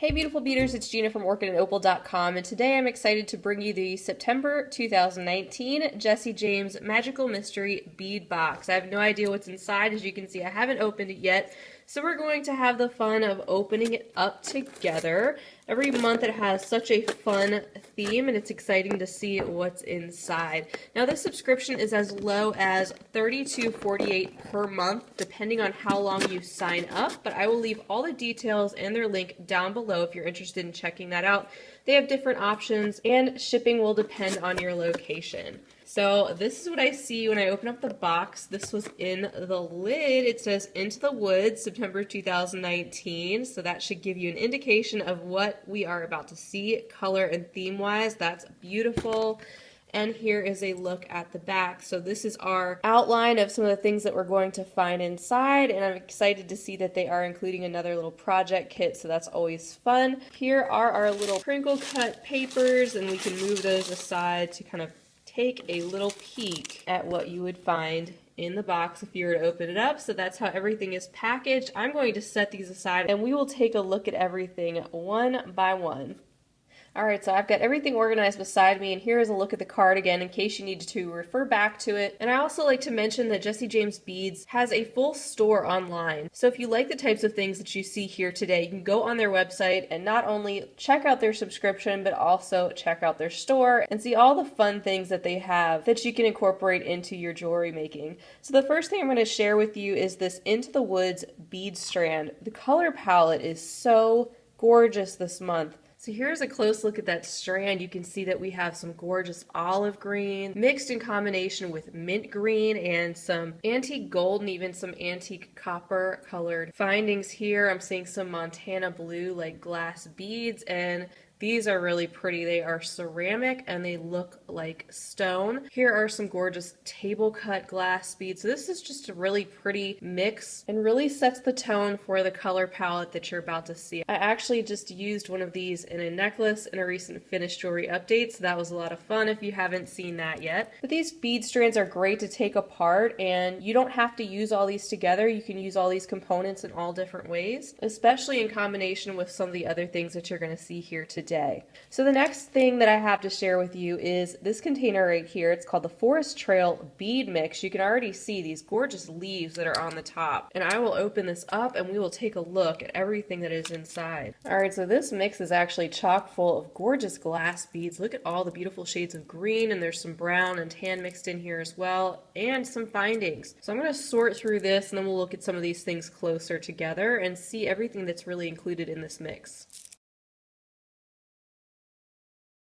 Hey beautiful beaders, it's Gina from orchidandopal.com, and today I'm excited to bring you the September 2019 Jesse James Magical Mystery Bead Box. I have no idea what's inside. As you can see, I haven't opened it yet, so we're going to have the fun of opening it up together. Every month it has such a fun theme, and it's exciting to see what's inside. Now this subscription is as low as $32.48 per month, depending on how long you sign up, but I will leave all the details and their link down below if you're interested in checking that out. They have different options, and shipping will depend on your location. So this is what I see when I open up the box. This was in the lid. It says Into the Woods, September 2019. So that should give you an indication of what we are about to see, color and theme-wise. That's beautiful. And here is a look at the back. So this is our outline of some of the things that we're going to find inside, and I'm excited to see that they are including another little project kit, so that's always fun. Here are our little crinkle cut papers, and we can move those aside to kind of take a little peek at what you would find in the box if you were to open it up. So that's how everything is packaged. I'm going to set these aside and we will take a look at everything one by one. Alright, so I've got everything organized beside me, and here is a look at the card again in case you need to refer back to it. And I also like to mention that Jesse James Beads has a full store online. So if you like the types of things that you see here today, you can go on their website and not only check out their subscription, but also check out their store and see all the fun things that they have that you can incorporate into your jewelry making. So the first thing I'm going to share with you is this Into the Woods bead strand. The color palette is so gorgeous this month. So here's a close look at that strand. You can see that we have some gorgeous olive green mixed in combination with mint green and some antique gold and even some antique copper colored findings here. I'm seeing some Montana blue like glass beads, and these are really pretty. They are ceramic and they look like stone. Here are some gorgeous table cut glass beads. So this is just a really pretty mix and really sets the tone for the color palette that you're about to see. I actually just used one of these in a necklace in a recent finished jewelry update, so that was a lot of fun if you haven't seen that yet. But these bead strands are great to take apart, and you don't have to use all these together. You can use all these components in all different ways, especially in combination with some of the other things that you're going to see here today. So the next thing that I have to share with you is this container right here. It's called the Forest Trail Bead Mix. You can already see these gorgeous leaves that are on the top. And I will open this up and we will take a look at everything that is inside. Alright, so this mix is actually chock full of gorgeous glass beads. Look at all the beautiful shades of green, and there's some brown and tan mixed in here as well, and some findings. So I'm going to sort through this and then we'll look at some of these things closer together and see everything that's really included in this mix.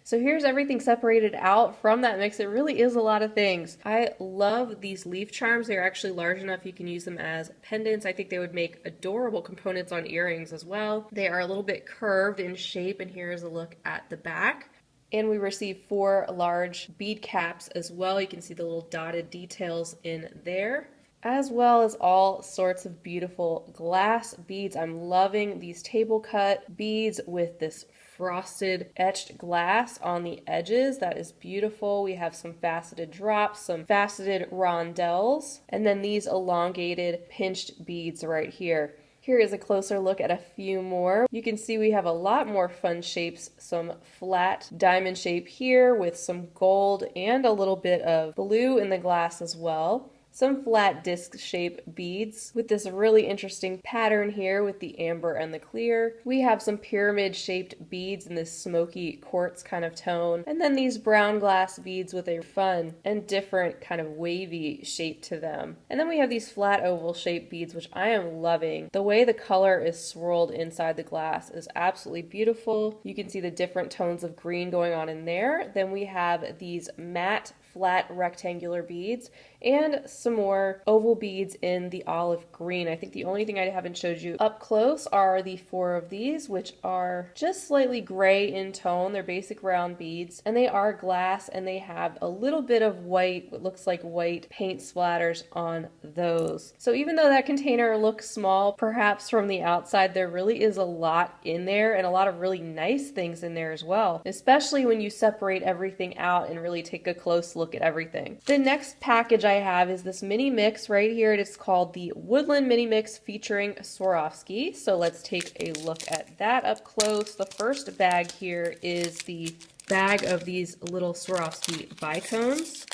So here's everything separated out from that mix. It really is a lot of things. I love these leaf charms. They're actually large enough you can use them as pendants. I think they would make adorable components on earrings as well. They are a little bit curved in shape, and here's a look at the back. And we received 4 large bead caps as well. You can see the little dotted details in there, as well as all sorts of beautiful glass beads. I'm loving these table cut beads with this frosted etched glass on the edges. That is beautiful. We have some faceted drops, some faceted rondelles, and then these elongated pinched beads right here. Here is a closer look at a few more. You can see we have a lot more fun shapes, some flat diamond shape here with some gold and a little bit of blue in the glass as well. Some flat disc shaped beads with this really interesting pattern here with the amber and the clear. We have some pyramid shaped beads in this smoky quartz kind of tone, and then these brown glass beads with a fun and different kind of wavy shape to them. And then we have these flat oval shaped beads, which I am loving. The way the color is swirled inside the glass is absolutely beautiful. You can see the different tones of green going on in there. Then we have these matte flat rectangular beads and some more oval beads in the olive green. I think the only thing I haven't showed you up close are the 4 of these, which are just slightly gray in tone. They're basic round beads, and they are glass, and they have a little bit of white, what looks like white paint splatters on those. So even though that container looks small, perhaps from the outside, there really is a lot in there, and a lot of really nice things in there as well, especially when you separate everything out and really take a close look look at everything. The next package I have is this mini mix right here. It is called the Woodland Mini Mix featuring Swarovski. So let's take a look at that up close. The first bag here is the bag of these little Swarovski bicones.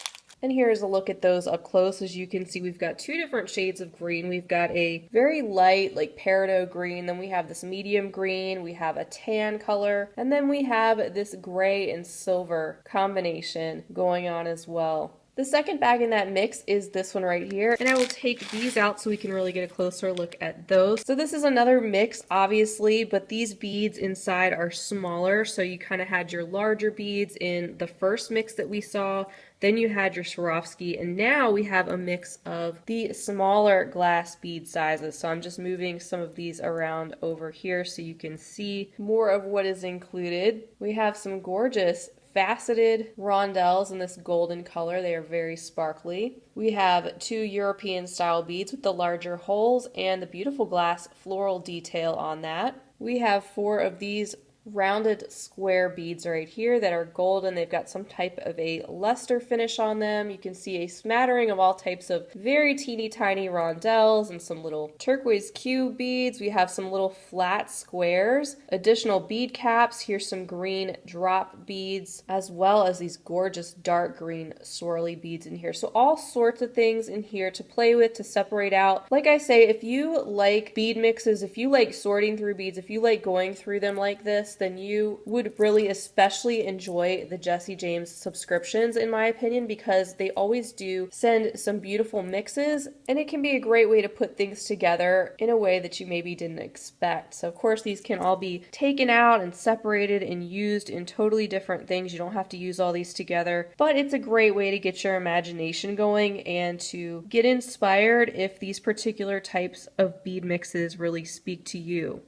And here's a look at those up close. As you can see, we've got two different shades of green. We've got a very light, like peridot green, then we have this medium green, we have a tan color, and then we have this gray and silver combination going on as well. The second bag in that mix is this one right here, and I will take these out so we can really get a closer look at those. So this is another mix, obviously, but these beads inside are smaller, so you kind of had your larger beads in the first mix that we saw, then you had your Swarovski, and now we have a mix of the smaller glass bead sizes. So I'm just moving some of these around over here so you can see more of what is included. We have some gorgeous faceted rondelles in this golden color. They are very sparkly. We have two European style beads with the larger holes and the beautiful glass floral detail on that. We have 4 of these rounded square beads right here that are golden. They've got some type of a luster finish on them. You can see a smattering of all types of very teeny tiny rondelles and some little turquoise cube beads. We have some little flat squares, additional bead caps. Here's some green drop beads, as well as these gorgeous dark green swirly beads in here. So all sorts of things in here to play with, to separate out. Like I say, if you like bead mixes, if you like sorting through beads, if you like going through them like this, then you would really especially enjoy the Jessie James subscriptions, in my opinion, because they always do send some beautiful mixes, and it can be a great way to put things together in a way that you maybe didn't expect. So of course these can all be taken out and separated and used in totally different things. You don't have to use all these together, but it's a great way to get your imagination going and to get inspired if these particular types of bead mixes really speak to you.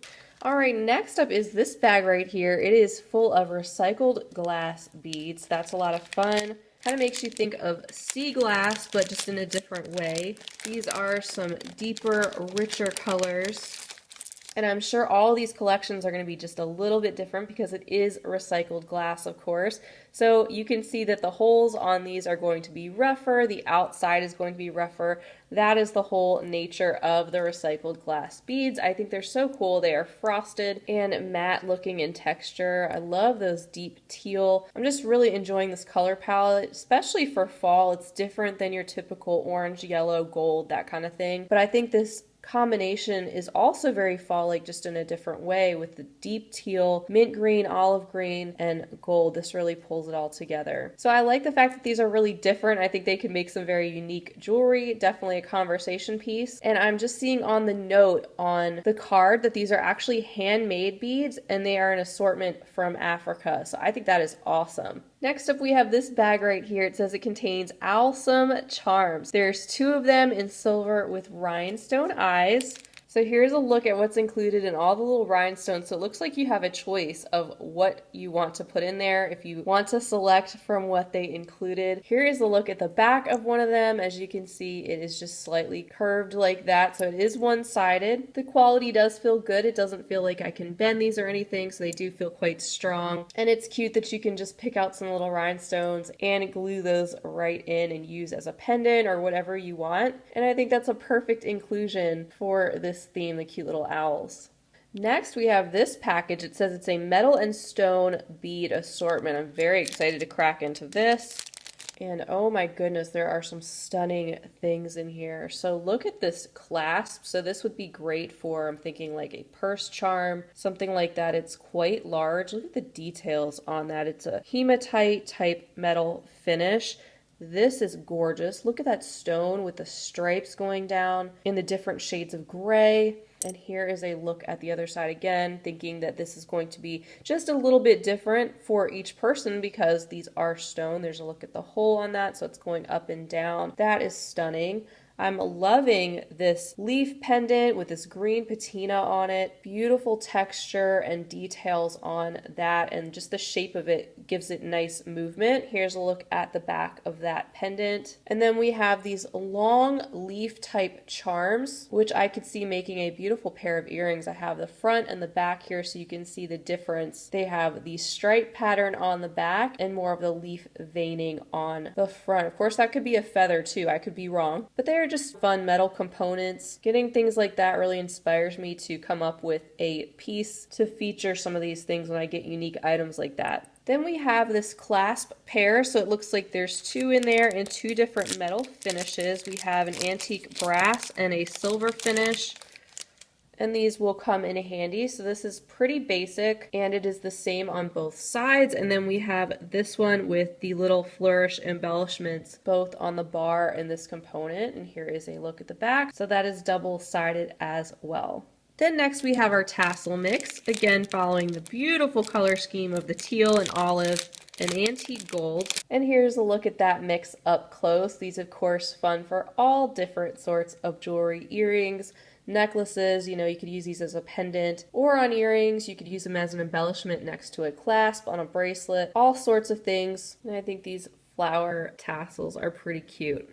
All right, next up is this bag right here. It is full of recycled glass beads. That's a lot of fun. Kind of makes you think of sea glass, but just in a different way. These are some deeper, richer colors. And I'm sure all these collections are going to be just a little bit different because it is recycled glass, of course. So you can see that the holes on these are going to be rougher. The outside is going to be rougher. That is the whole nature of the recycled glass beads. I think they're so cool. They are frosted and matte looking in texture. I love those deep teal. I'm just really enjoying this color palette, especially for fall. It's different than your typical orange, yellow, gold, that kind of thing. But I think this combination is also very fall-like, just in a different way, with the deep teal, mint green, olive green, and gold. This really pulls it all together. So I like the fact that these are really different. I think they can make some very unique jewelry, definitely a conversation piece. And I'm just seeing on the note on the card that these are actually handmade beads and they are an assortment from Africa. So I think that is awesome. Next up, we have this bag right here. It says it contains awesome charms. There's 2 of them in silver with rhinestone eyes. So here's a look at what's included in all the little rhinestones. So it looks like you have a choice of what you want to put in there if you want to select from what they included. Here is a look at the back of one of them. As you can see, it is just slightly curved like that. So it is one-sided. The quality does feel good. It doesn't feel like I can bend these or anything, so they do feel quite strong. And it's cute that you can just pick out some little rhinestones and glue those right in and use as a pendant or whatever you want. And I think that's a perfect inclusion for this theme, the cute little owls. Next, we have this package. It says it's a metal and stone bead assortment. I'm very excited to crack into this. And oh my goodness, there are some stunning things in here. So look at this clasp. So this would be great for, I'm thinking like a purse charm, something like that. It's quite large. Look at the details on that. It's a hematite type metal finish. This is gorgeous. Look at that stone with the stripes going down in the different shades of gray. And here is a look at the other side again, thinking that this is going to be just a little bit different for each person because these are stone. There's a look at the hole on that, so it's going up and down. That is stunning. I'm loving this leaf pendant with this green patina on it. Beautiful texture and details on that, and just the shape of it gives it nice movement. Here's a look at the back of that pendant. And then we have these long leaf type charms, which I could see making a beautiful pair of earrings. I have the front and the back here so you can see the difference. They have the stripe pattern on the back and more of the leaf veining on the front. Of course, that could be a feather too. I could be wrong, but they're just fun metal components. Getting things like that really inspires me to come up with a piece to feature some of these things when I get unique items like that. Then we have this clasp pair, so it looks like there's two in there in two different metal finishes. We have an antique brass and a silver finish, and these will come in handy. So this is pretty basic, and it is the same on both sides. And then we have this one with the little flourish embellishments both on the bar and this component, and here is a look at the back. So that is double-sided as well. Then next we have our tassel mix, again following the beautiful color scheme of the teal and olive and antique gold. And here's a look at that mix up close. These of course fun for all different sorts of jewelry, earrings, necklaces. You know, you could use these as a pendant or on earrings. You could use them as an embellishment next to a clasp on a bracelet, all sorts of things. And I think these flower tassels are pretty cute.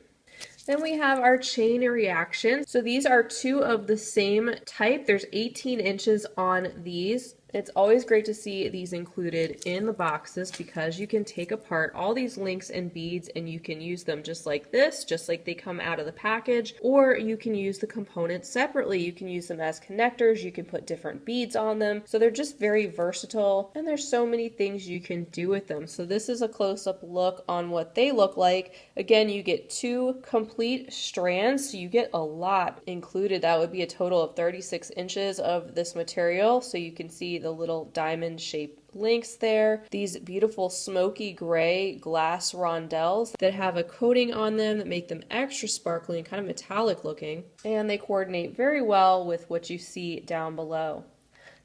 Then we have our chain reaction. So these are two of the same type. There's 18 inches on these. It's always great to see these included in the boxes because you can take apart all these links and beads and you can use them just like this, just like they come out of the package, or you can use the components separately. You can use them as connectors, you can put different beads on them. So they're just very versatile and there's so many things you can do with them. So this is a close-up look on what they look like. Again, you get two complete strands, so you get a lot included. That would be a total of 36 inches of this material. So you can see the little diamond shaped links there. These beautiful smoky gray glass rondelles that have a coating on them that make them extra sparkly and kind of metallic looking. And they coordinate very well with what you see down below.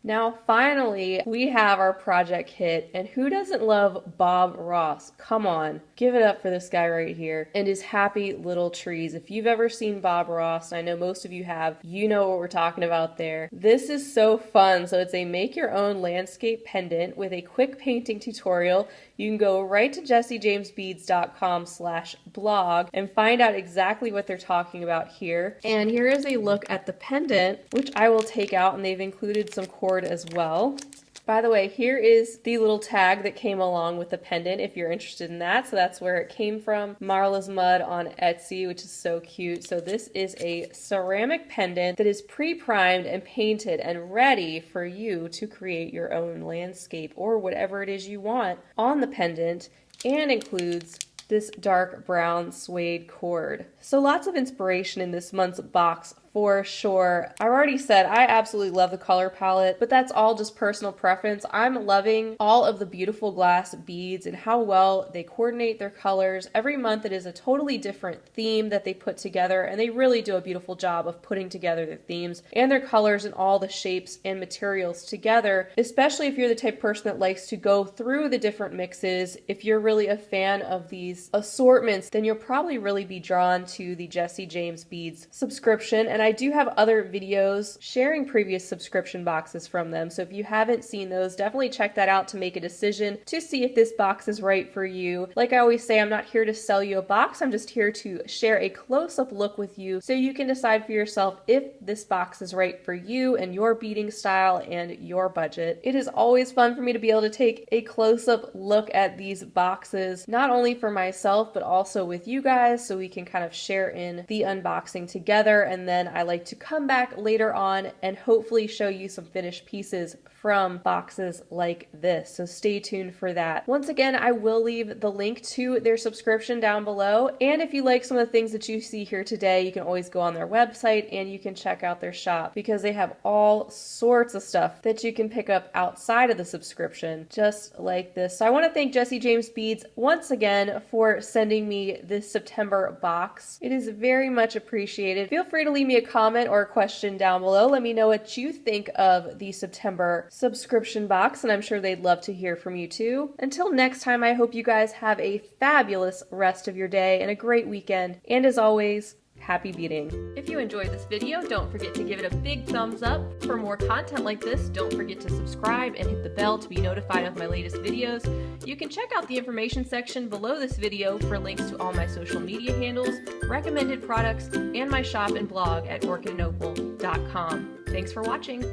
Now finally, we have our project kit, and who doesn't love Bob Ross? Come on, give it up for this guy right here and his happy little trees. If you've ever seen Bob Ross, and I know most of you have, you know what we're talking about there. This is so fun. So it's a make your own landscape pendant with a quick painting tutorial. You can go right to jessiejamesbeads.com/blog and find out exactly what they're talking about here. And here is a look at the pendant, which I will take out, and they've included some cord as well. By the way, here is the little tag that came along with the pendant if you're interested in that. So that's where it came from. Marla's Mud on Etsy, which is so cute. So this is a ceramic pendant that is pre-primed and painted and ready for you to create your own landscape or whatever it is you want on the pendant, and includes this dark brown suede cord. So lots of inspiration in this month's box for sure. I've already said I absolutely love the color palette, but that's all just personal preference. I'm loving all of the beautiful glass beads and how well they coordinate their colors. Every month it is a totally different theme that they put together, and they really do a beautiful job of putting together their themes and their colors and all the shapes and materials together, especially if you're the type of person that likes to go through the different mixes. If you're really a fan of these assortments, then you'll probably really be drawn to the Jessie James Beads subscription. And I do have other videos sharing previous subscription boxes from them. So if you haven't seen those, definitely check that out to make a decision to see if this box is right for you. Like I always say, I'm not here to sell you a box. I'm just here to share a close-up look with you so you can decide for yourself if this box is right for you and your beading style and your budget. It is always fun for me to be able to take a close-up look at these boxes, not only for myself, but also with you guys, so we can kind of share in the unboxing together. And then I like to come back later on and hopefully show you some finished pieces from boxes like this. So stay tuned for that. Once again, I will leave the link to their subscription down below. And if you like some of the things that you see here today, you can always go on their website and you can check out their shop, because they have all sorts of stuff that you can pick up outside of the subscription, just like this. So I want to thank Jessie James Beads once again for sending me this September box. It is very much appreciated. Feel free to leave me a comment or a question down below. Let me know what you think of the September subscription box, and I'm sure they'd love to hear from you too. Until next time, I hope you guys have a fabulous rest of your day and a great weekend. And as always, happy beading. If you enjoyed this video, don't forget to give it a big thumbs up. For more content like this, don't forget to subscribe and hit the bell to be notified of my latest videos. You can check out the information section below this video for links to all my social media handles, recommended products, and my shop and blog at orchidandopal.com. Thanks for watching.